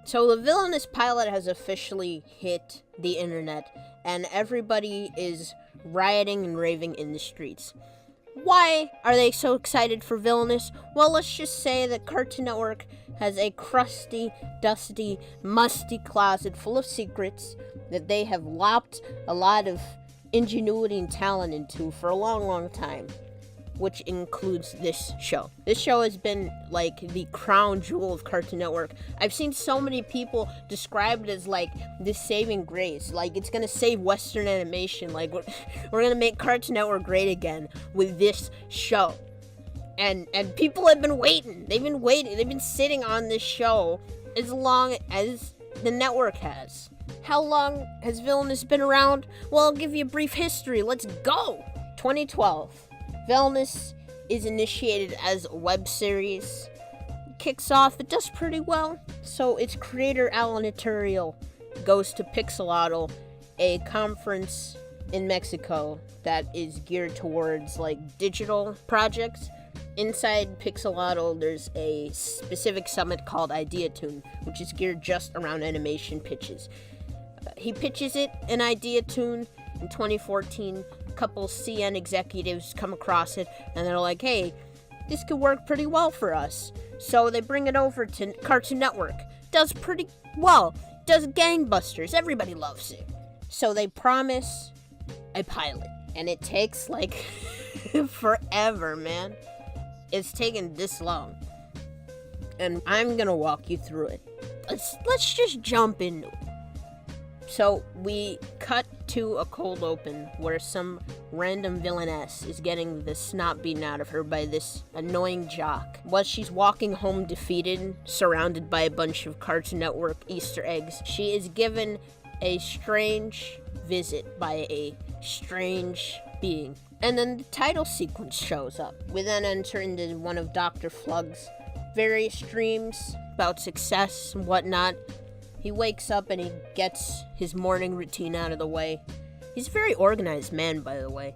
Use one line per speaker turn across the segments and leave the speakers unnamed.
So the Villainous pilot has officially hit the internet, and everybody is rioting and raving in the streets. Why are they so excited for Villainous? Well, let's just say that Cartoon Network has a crusty, dusty, musty closet full of secrets that they have lopped a lot of ingenuity and talent into for a long, long time, which includes this show. This show has been like the crown jewel of Cartoon Network. I've seen so many people describe it as like the saving grace, like it's gonna save Western animation, like we're gonna make Cartoon Network great again with this show. And people have been waiting. They've been sitting on this show as long as the network has. How long has Villainous been around? Well, I'll give you a brief history. Let's go! 2012. Villainous is initiated as a web series. It kicks off, it does pretty well. So its creator, Alan Eturiel, goes to Pixelotl, a conference in Mexico that is geared towards like digital projects. Inside Pixelotl, there's a specific summit called IdeaToon, which is geared just around animation pitches. He pitches it in IdeaToon in 2014. A couple CN executives come across it, and they're like, hey, this could work pretty well for us. So they bring it over to Cartoon Network. Does pretty well. Does gangbusters. Everybody loves it. So they promise a pilot. And it takes, like, forever, man. It's taken this long. And I'm gonna walk you through it. Let's just jump into it. So we cut to a cold open where some random villainess is getting the snot beaten out of her by this annoying jock. While she's walking home defeated, surrounded by a bunch of Cartoon Network Easter eggs, she is given a strange visit by a strange being. And then the title sequence shows up. We then enter into one of Dr. Flug's various dreams about success and whatnot. He wakes up and he gets his morning routine out of the way. He's a very organized man, by the way.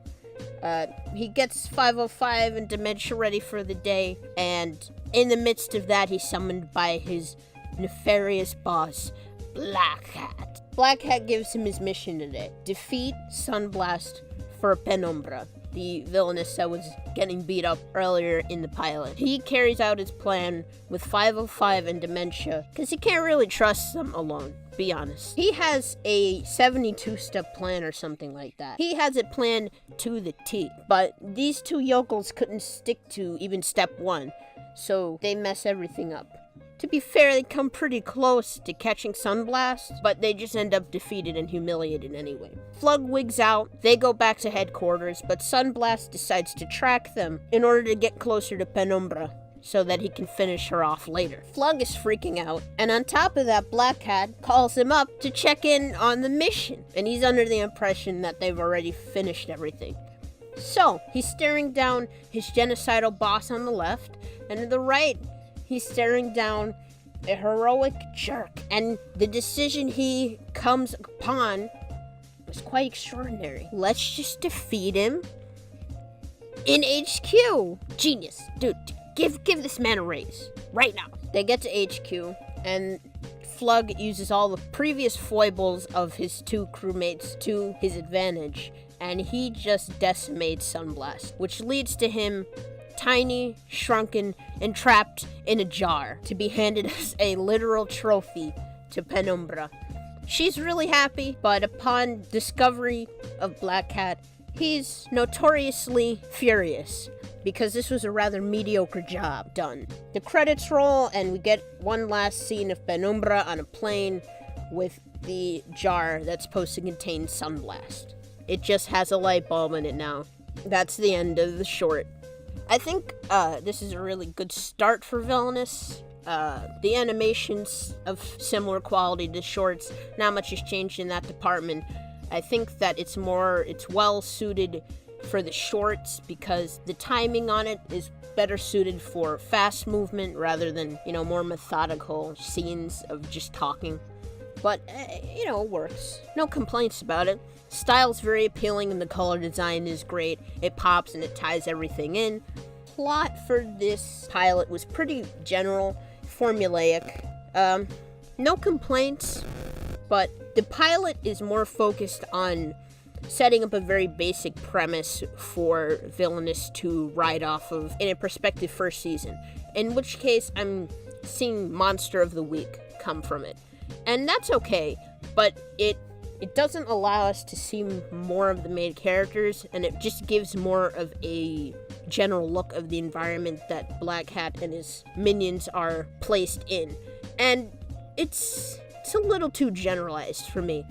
He gets 505 and dementia ready for the day, and in the midst of that, he's summoned by his nefarious boss, Black Hat. Black Hat gives him his mission today. Defeat Sunblast for Penumbra, the villainess that was getting beat up earlier in the pilot. He carries out his plan with 505 and dementia, because he can't really trust them alone, be honest. He has a 72-step plan or something like that. He has it planned to the T, but these two yokels couldn't stick to even step 1, so they mess everything up. To be fair, they come pretty close to catching Sunblast, but they just end up defeated and humiliated anyway. Flug wigs out, they go back to headquarters, but Sunblast decides to track them in order to get closer to Penumbra, so that he can finish her off later. Flug is freaking out, and on top of that, Black Cat calls him up to check in on the mission, and he's under the impression that they've already finished everything. So, he's staring down his genocidal boss on the left, and to the right, he's staring down a heroic jerk, and the decision he comes upon was quite extraordinary. Let's just defeat him in HQ. Genius. Dude, give this man a raise. Right now. They get to HQ, and Flug uses all the previous foibles of his two crewmates to his advantage, and he just decimates Sunblast, which leads to him tiny, shrunken, and trapped in a jar to be handed as a literal trophy to Penumbra. She's really happy, but upon discovery of Black Cat, he's notoriously furious because this was a rather mediocre job done. The credits roll, and we get one last scene of Penumbra on a plane with the jar that's supposed to contain Sunblast. It just has a light bulb in it now. That's the end of the short. I think this is a really good start for Villainous. The animation's of similar quality to shorts. Not much has changed in that department. I think that it's well suited for the shorts because the timing on it is better suited for fast movement rather than, more methodical scenes of just talking. But, it works. No complaints about it. Style's very appealing and the color design is great. It pops and it ties everything in. Plot for this pilot was pretty general, formulaic. No complaints, but the pilot is more focused on setting up a very basic premise for Villainous to ride off of in a prospective first season, in which case I'm seeing Monster of the Week come from it. And that's okay, but it doesn't allow us to see more of the main characters, and it just gives more of a general look of the environment that Black Hat and his minions are placed in. And it's a little too generalized for me,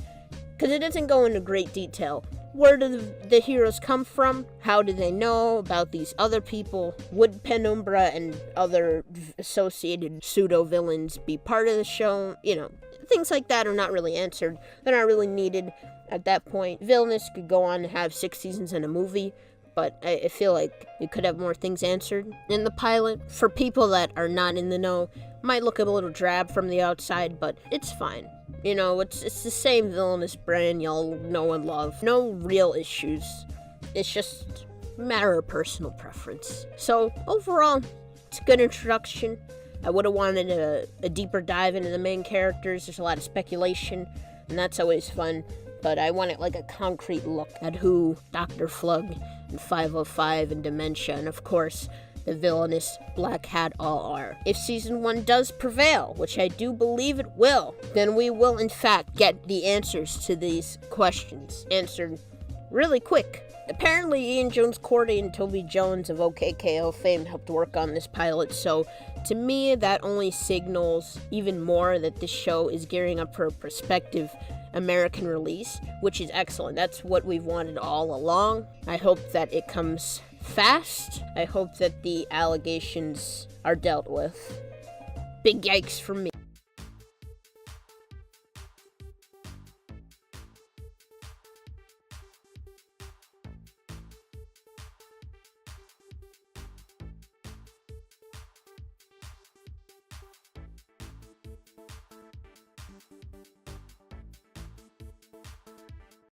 because it doesn't go into great detail. Where do the heroes come from? How do they know about these other people? Would Penumbra and other associated pseudo-villains be part of the show? You know, things like that are not really answered. They're not really needed at that point. Villainous could go on to have 6 seasons and a movie, but I feel like it could have more things answered in the pilot. For people that are not in the know, might look a little drab from the outside, but it's fine. You know, it's the same Villainous brand y'all know and love. No real issues. It's just a matter of personal preference. So, overall, it's a good introduction. I would have wanted a deeper dive into the main characters. There's a lot of speculation, and that's always fun. But I wanted like a concrete look at who Dr. Flug and 505 and Dementia, and of course, the Villainous Black Hat all are. If Season 1 does prevail, which I do believe it will, then we will in fact get the answers to these questions answered really quick. Apparently Ian Jones-Corday and Toby Jones of OKKO fame helped work on this pilot, so to me that only signals even more that this show is gearing up for a prospective American release, which is excellent. That's what we've wanted all along. I hope that it comes fast. I hope that the allegations are dealt with. Big yikes from me.